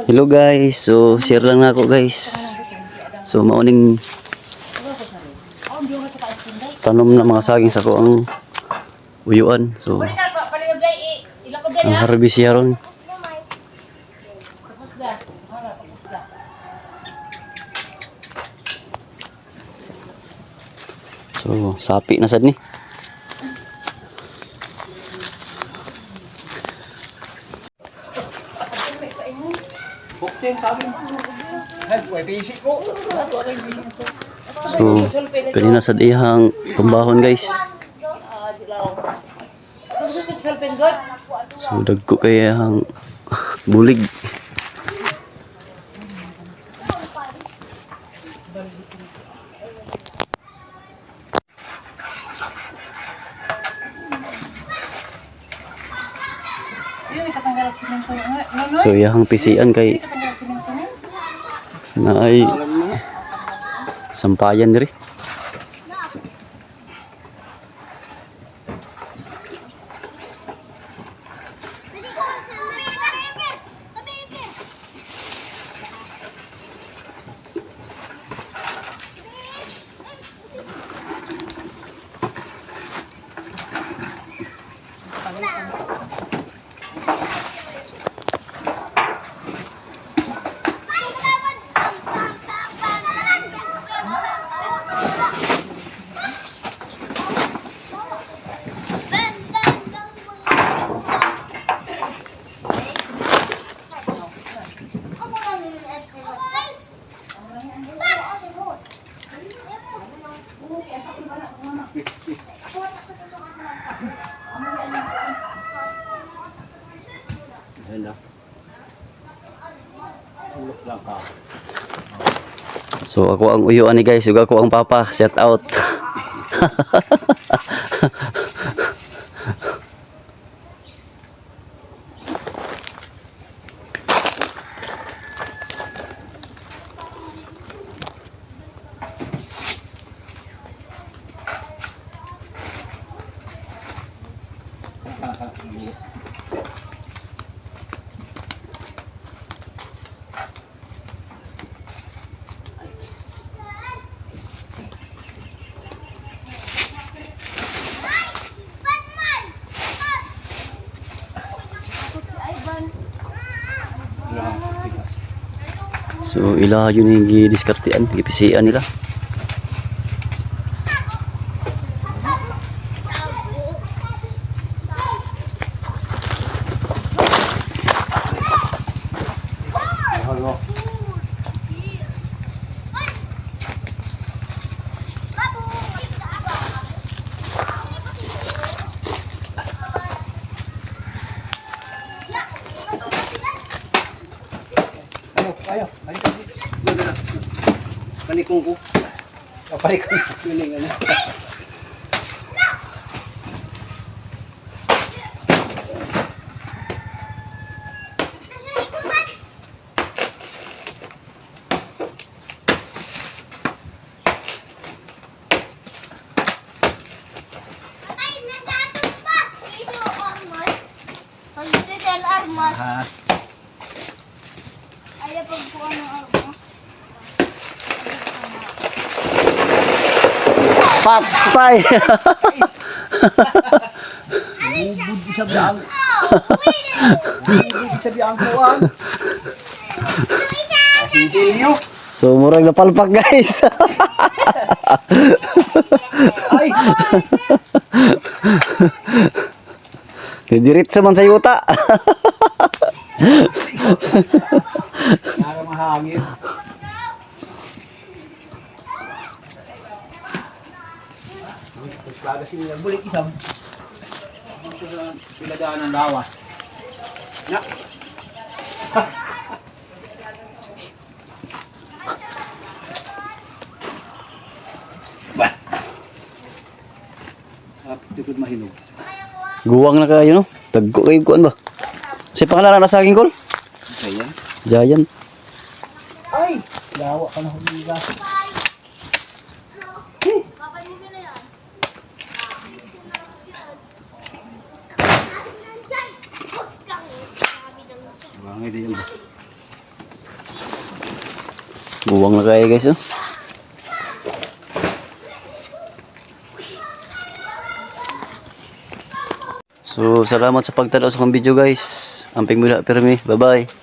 Hello guys, so share lang na ako guys. So mauning tanom na mga saging sa ko ang uyuan. So ang harvest yaron. So sapi na sad ni. So kanina sa dihang tumbahon guys. So dagko kay ang bulig. So yang pisian kay na ay sampayan diri. So ako ang uyuan ni guys, ug ako ang papa, shout out. So ila yun yung gidiskartean, gipisian nila. Ayo, balik lagi. Panikong ko. Panikong ko. Yun yung ano. Patay. Budi sa biang. Budi sa biang kuan. Sisilyo. So murag napalpak guys. Ay. Didiritso man sa yuta. Nara mahangin. Laga sila bulik isam. Sila daan ng lawas. Ya. Ba. Tikod mahinog. Guwang na kayo no. Tagko kayo kuan ba? Si pangalan na saging kol? Giant. Giant. Ay, lawa ka na humiga. Bangay din ba? Buwang na kaya guys oh. So salamat sa pagtanaw sa akong video guys. Amping muna permi. Bye bye.